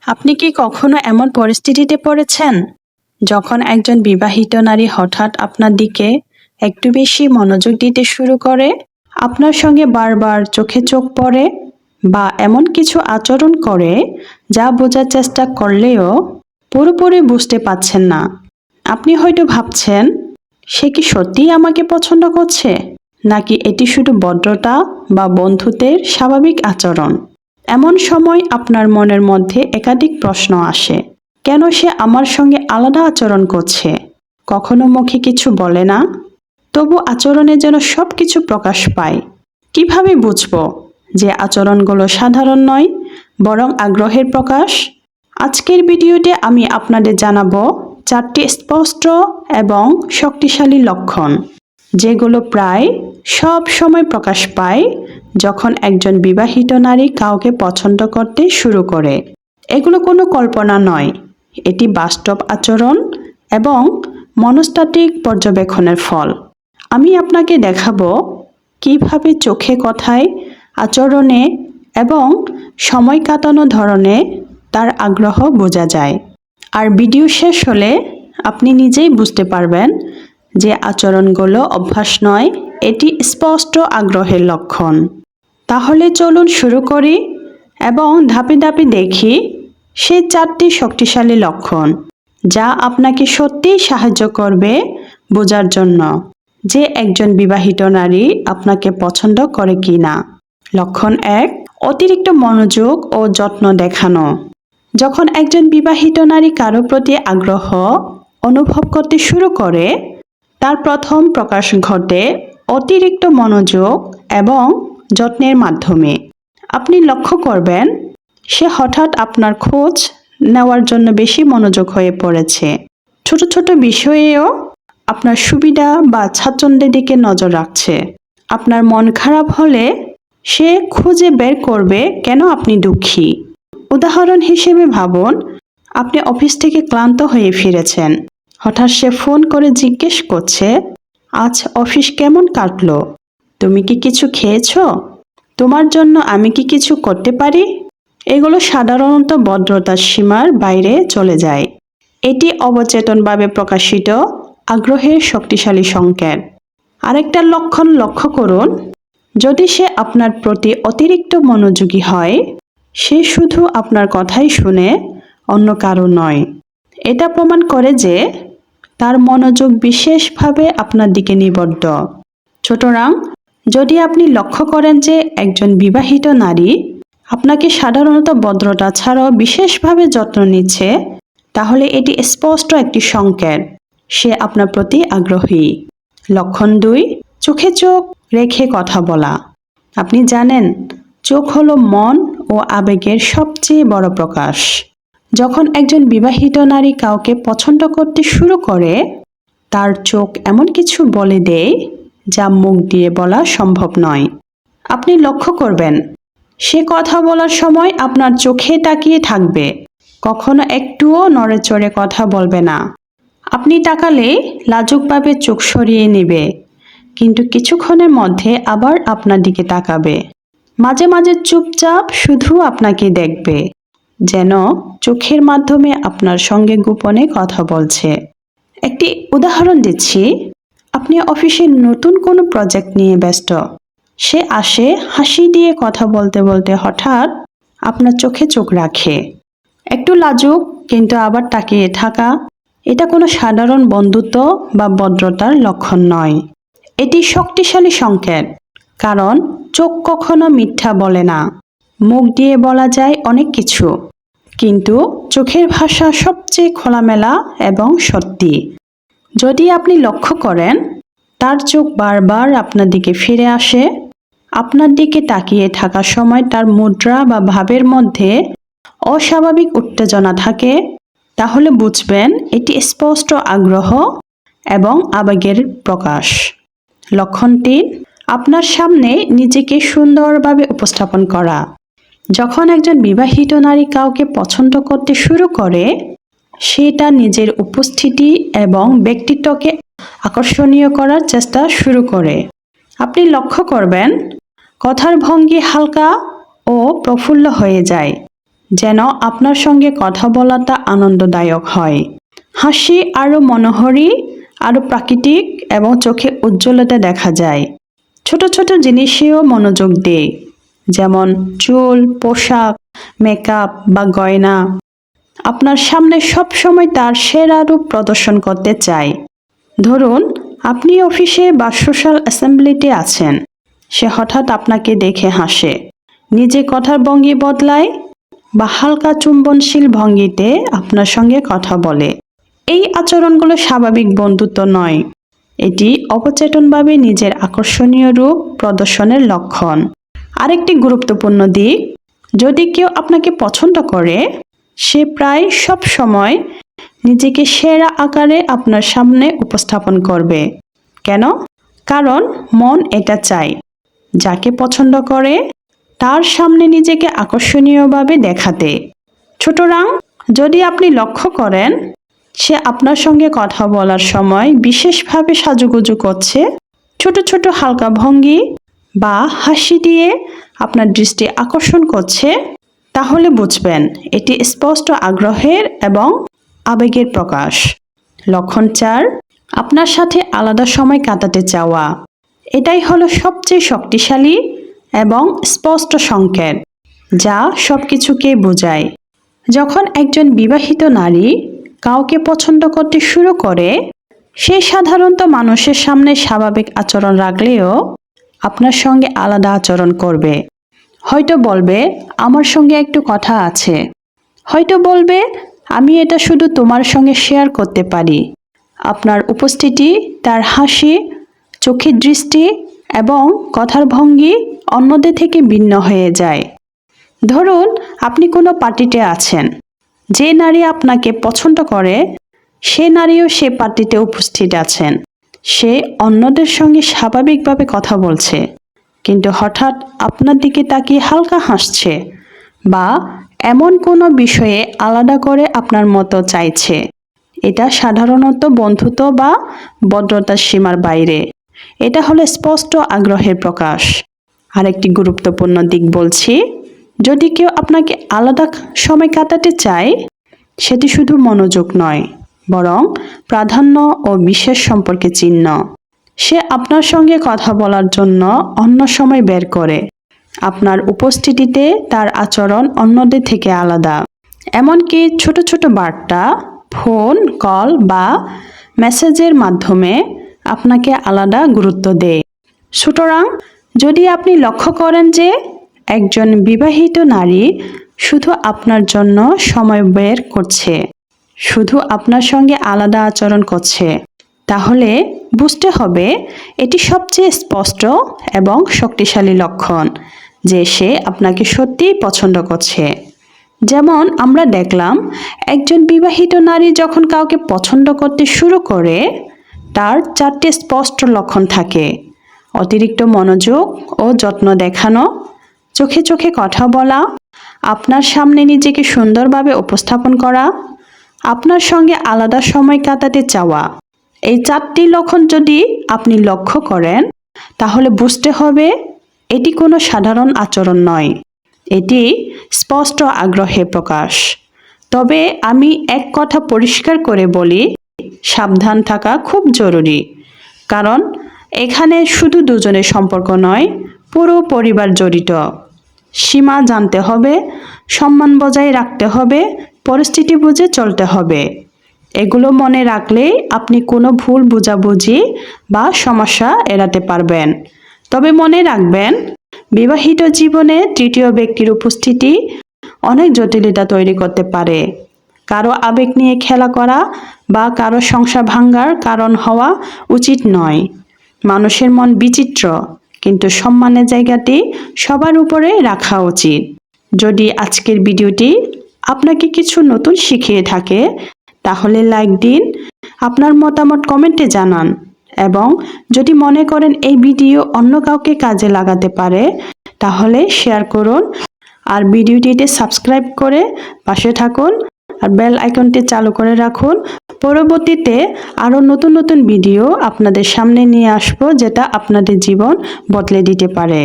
আপনি কি কখনো এমন পরিস্থিতিতে পড়েছেন যখন একজন বিবাহিত নারী হঠাৎ আপনার দিকে একটু বেশি মনোযোগ দিতে শুরু করে, আপনার সঙ্গে বারবার চোখে চোখ পড়ে বা এমন কিছু আচরণ করে যা বোঝার চেষ্টা করলেও পুরোপুরি বুঝতে পারছেন না? আপনি হয়তো ভাবছেন, সে কি সত্যিই আমাকে পছন্দ করছে, নাকি এটি শুধু ভদ্রতা বা বন্ধুত্বের স্বাভাবিক আচরণ? এমন সময় আপনার মনের মধ্যে একাধিক প্রশ্ন আসে। কেন সে আমার সঙ্গে আলাদা আচরণ করছে? কখনো মুখে কিছু বলে না, তবু আচরণে যেন সব কিছু প্রকাশ পায়। কিভাবে বুঝবো যে আচরণগুলো সাধারণ নয়, বরং আগ্রহের প্রকাশ? আজকের ভিডিওতে আমি আপনাদের জানাবো 4টি স্পষ্ট এবং শক্তিশালী লক্ষণ, যেগুলো প্রায় সব সময় প্রকাশ পায় যখন একজন বিবাহিত নারী কাউকে পছন্দ করতে শুরু করে। এগুলো কোনো কল্পনা নয়, এটি বাস্তব আচরণ এবং মনস্তাত্ত্বিক পর্যবেক্ষণের ফল। আমি আপনাকে দেখাবো কিভাবে চোখে, কথায়, আচরণে এবং সময় কাটানো ধরনে তার আগ্রহ বোঝা যায়। আর ভিডিও শেষ হলে আপনি নিজেই বুঝতে পারবেন যে আচরণগুলো অভ্যাস নয়, এটি স্পষ্ট আগ্রহের লক্ষণ। তাহলে চলুন শুরু করি এবং ধাপে ধাপে দেখি সেই 4টি শক্তিশালী লক্ষণ, যা আপনাকে সত্যিই সাহায্য করবে বোঝার জন্য যে একজন বিবাহিত নারী আপনাকে পছন্দ করে কি না। লক্ষণ 1, অতিরিক্ত মনোযোগ ও যত্ন দেখানো। যখন একজন বিবাহিত নারী কারো প্রতি আগ্রহ অনুভব করতে শুরু করে, তার প্রথম প্রকাশ ঘটে অতিরিক্ত মনোযোগ এবং যত্নের মাধ্যমে। আপনি লক্ষ্য করবেন, সে হঠাৎ আপনার খোঁজ নেওয়ার জন্য বেশি মনোযোগ হয়ে পড়েছে। ছোট ছোট বিষয়েও আপনার সুবিধা বা স্বাচ্ছন্দ্যের দিকে নজর রাখছে। আপনার মন খারাপ হলে সে খুঁজে বের করবে কেন আপনি দুঃখী। উদাহরণ হিসেবে ভাবুন, আপনি অফিস থেকে ক্লান্ত হয়ে ফিরেছেন। হঠাৎ সে ফোন করে জিজ্ঞেস করছে, আজ অফিস কেমন কাটলো? তুমি কি কিছু খেয়েছো? তোমার জন্য আমি কি কিছু করতে পারি? এগুলো সাধারণত ভদ্রতার সীমার বাইরে চলে যায়। এটি অবচেতনভাবে প্রকাশিত আগ্রহের শক্তিশালী সংকেত। আরেকটা লক্ষণ লক্ষ্য করুন, যদি সে আপনার প্রতি অতিরিক্ত মনোযোগী হয়, সে শুধু আপনার কথাই শুনে, অন্য কারো নয়। এটা প্রমাণ করে যে তার মনোযোগ বিশেষভাবে আপনার দিকে নিবদ্ধ। সুতরাং, যদি আপনি লক্ষ্য করেন যে একজন বিবাহিত নারী আপনাকে সাধারণত ভদ্রতা ছাড়াও বিশেষভাবে যত্ন নিচ্ছে, তাহলে এটি স্পষ্ট একটি সংকেত সে আপনার প্রতি আগ্রহী। লক্ষণ 2, চোখে চোখ রেখে কথা বলা। আপনি জানেন, চোখ হলো মন ও আবেগের সবচেয়ে বড় প্রকাশ। যখন একজন বিবাহিত নারী কাউকে পছন্দ করতে শুরু করে, তার চোখ এমন কিছু বলে দেয় যা মুখ দিয়ে বলা সম্ভব নয়। আপনি লক্ষ্য করবেন, সে কথা বলার সময় আপনার চোখে তাকিয়ে থাকবে, কখনো একটুও নড়েচড়ে কথা বলবে না। আপনি তাকালে লাজুকভাবে চোখ সরিয়ে নেবে, কিন্তু কিছুক্ষণের মধ্যে আবার আপনার দিকে তাকাবে। মাঝে মাঝে চুপচাপ শুধু আপনাকে দেখবে, যেন চোখের মাধ্যমে আপনার সঙ্গে গোপনে কথা বলছে। একটি উদাহরণ দিচ্ছি, আপনি অফিসে নতুন কোনো প্রজেক্ট নিয়ে ব্যস্ত। সে আসে, হাসি দিয়ে কথা বলতে বলতে হঠাৎ আপনার চোখে চোখ রাখে। একটু লাজুক, কিন্তু আবার তাকিয়ে থাকা। এটা কোনো সাধারণ বন্ধুত্ব বা ভদ্রতার লক্ষণ নয়, এটি শক্তিশালী সংকেত। কারণ চোখ কখনো মিথ্যা বলে না। মুখ দিয়ে বলা যায় অনেক কিছু, কিন্তু চোখের ভাষা সবচেয়ে খোলামেলা এবং সত্যি। যদি আপনি লক্ষ্য করেন, তার চোখ বারবার আপনার দিকে ফিরে আসে, আপনার দিকে তাকিয়ে থাকার সময় তার মুদ্রা বা ভাবের মধ্যে অস্বাভাবিক উত্তেজনা থাকে, তাহলে বুঝবেন এটি স্পষ্ট আগ্রহ এবং আবেগের প্রকাশ। লক্ষণ 3, আপনার সামনে নিজেকে সুন্দরভাবে উপস্থাপন করা। যখন একজন বিবাহিত নারী কাউকে পছন্দ করতে শুরু করে, সে তার নিজের উপস্থিতি এবং ব্যক্তিত্বকে আকর্ষণীয় করার চেষ্টা শুরু করে। আপনি লক্ষ্য করবেন, কথার ভঙ্গি হালকা ও প্রফুল্ল হয়ে যায়, যেন আপনার সঙ্গে কথা বলাটা আনন্দদায়ক হয়। হাসি আরও মনোহরী, আরও প্রাকৃতিক এবং চোখে উজ্জ্বলতা দেখা যায়। ছোট ছোট জিনিসেও মনোযোগ দেয়, যেমন চুল, পোশাক, মেকআপ বা গয়না। আপনার সামনে সবসময় তার সেরা রূপ প্রদর্শন করতে চায়। ধরুন, আপনি অফিসে বা সোশ্যাল অ্যাসেম্বলিতে আছেন, সে হঠাৎ আপনাকে দেখে হাসে, নিজে কথার ভঙ্গি বদলায় বা হালকা চুম্বনশীল ভঙ্গিতে আপনার সঙ্গে কথা বলে। এই আচরণগুলো স্বাভাবিক বন্ধুত্ব নয়, এটি অবচেতনভাবে নিজের আকর্ষণীয় রূপ প্রদর্শনের লক্ষণ। আরেকটি গুরুত্বপূর্ণ দিক, যদি কেউ আপনাকে পছন্দ করে, সে প্রায় সব সময় নিজেকে সেরা আকারে আপনার সামনে উপস্থাপন করবে। কেন? কারণ মন এটা চায়। যাকে পছন্দ করে তার সামনে নিজেকে আকর্ষণীয়ভাবে দেখাতে। সুতরাং যদি আপনি লক্ষ্য করেন সে আপনার সঙ্গে কথা বলার সময় বিশেষভাবে সাজুগুজু করছে, ছোট ছোট হালকা ভঙ্গি বা হাসি দিয়ে আপনার দৃষ্টি আকর্ষণ করছে, তাহলে বুঝবেন এটি স্পষ্ট আগ্রহের এবং আবেগের প্রকাশ। লক্ষণ 4, আপনার সাথে আলাদা সময় কাটাতে চাওয়া। এটাই হলো সবচেয়ে শক্তিশালী এবং স্পষ্ট সংকেত, যা সবকিছুকে বোঝায়। যখন একজন বিবাহিত নারী কাউকে পছন্দ করতে শুরু করে, সে সাধারণত মানুষের সামনে স্বাভাবিক আচরণ রাখলেও আপনার সঙ্গে আলাদা আচরণ করবে। হয়তো বলবে, আমার সঙ্গে একটু কথা আছে। হয়তো বলবে, আমি এটা শুধু তোমার সঙ্গে শেয়ার করতে পারি। আপনার উপস্থিতি, তার হাসি, চোখের দৃষ্টি এবং কথার ভঙ্গি অন্যদের থেকে ভিন্ন হয়ে যায়। ধরুন, আপনি কোনো পার্টিতে আছেন, যে নারী আপনাকে পছন্দ করে সে নারীও সে পার্টিতে উপস্থিত আছেন। সে অন্যদের সঙ্গে স্বাভাবিকভাবে কথা বলছে, কিন্তু হঠাৎ আপনার দিকে তাকিয়ে হালকা হাসছে বা এমন কোনো বিষয়ে আলাদা করে আপনার মতো চাইছে। এটা সাধারণত বন্ধুত্ব বা ভদ্রতার সীমার বাইরে। এটা হলো স্পষ্ট আগ্রহের প্রকাশ। আরেকটি গুরুত্বপূর্ণ দিক বলছি, যদি কেউ আপনাকে আলাদা সময় কাটাতে চায়, সেটি শুধু মনোযোগ নয়, বরং প্রাধান্য ও বিশেষ সম্পর্কে চিহ্ন। সে আপনার সঙ্গে কথা বলার জন্য অন্য সময় বের করে। আপনার উপস্থিতিতে তার আচরণ অন্যদের থেকে আলাদা। এমনকি ছোট ছোট বার্তা, ফোন কল বা মেসেজের মাধ্যমে আপনাকে আলাদা গুরুত্ব দেয়। সুতরাং যদি আপনি লক্ষ্য করেন যে একজন বিবাহিত নারী শুধু আপনার জন্য সময় বের করছে, শুধু আপনার সঙ্গে আলাদা আচরণ করছে, তাহলে বুঝতে হবে এটি সবচেয়ে স্পষ্ট এবং শক্তিশালী লক্ষণ যে সে আপনাকে সত্যিই পছন্দ করছে। যেমন আমরা দেখলাম, একজন বিবাহিত নারী যখন কাউকে পছন্দ করতে শুরু করে, তার 4টি স্পষ্ট লক্ষণ থাকে: অতিরিক্ত মনোযোগ ও যত্ন দেখানো, চোখে চোখে কথা বলা, আপনার সামনে নিজেকে সুন্দরভাবে উপস্থাপন করা, আপনার সঙ্গে আলাদা সময় কাটাতে চাওয়া। এই 4টি লক্ষণ যদি আপনি লক্ষ্য করেন, তাহলে বুঝতে হবে এটি কোনো সাধারণ আচরণ নয়, এটি স্পষ্ট আগ্রহের প্রকাশ। তবে আমি এক কথা পরিষ্কার করে বলি, সাবধান থাকা খুব জরুরি। কারণ এখানে শুধু দুজনের সম্পর্ক নয়, পুরো পরিবার জড়িত। সীমা জানতে হবে, সম্মান বজায় রাখতে হবে, পরিস্থিতি বুঝে চলতে হবে। এগুলো মনে রাখলেই আপনি কোনো ভুল বোঝাবুঝি বা সমস্যা এড়াতে পারবেন। তবে মনে রাখবেন, বিবাহিত জীবনে তৃতীয় ব্যক্তির উপস্থিতি অনেক জটিলতা তৈরি করতে পারে। কারো আবেগ নিয়ে খেলা করা বা কারো সংসার ভাঙার কারণ হওয়া উচিত নয়। মানুষের মন বিচিত্র, কিন্তু সম্মানের জায়গাটি সবার উপরে রাখা উচিত। যদি আজকের ভিডিওটি আপনাকে কিছু নতুন শিখিয়ে থাকে, তাহলে লাইক দিন, আপনার মতামত কমেন্টে জানান এবং যদি মনে করেন এই ভিডিও অন্য কাউকে কাজে লাগাতে পারে, তাহলে শেয়ার করুন। আর ভিডিওটিতে সাবস্ক্রাইব করে পাশে থাকুন আর বেল আইকনটি চালু করে রাখুন। পরবর্তীতে আরও নতুন নতুন ভিডিও আপনাদের সামনে নিয়ে আসবো, যেটা আপনাদের জীবন বদলে দিতে পারে।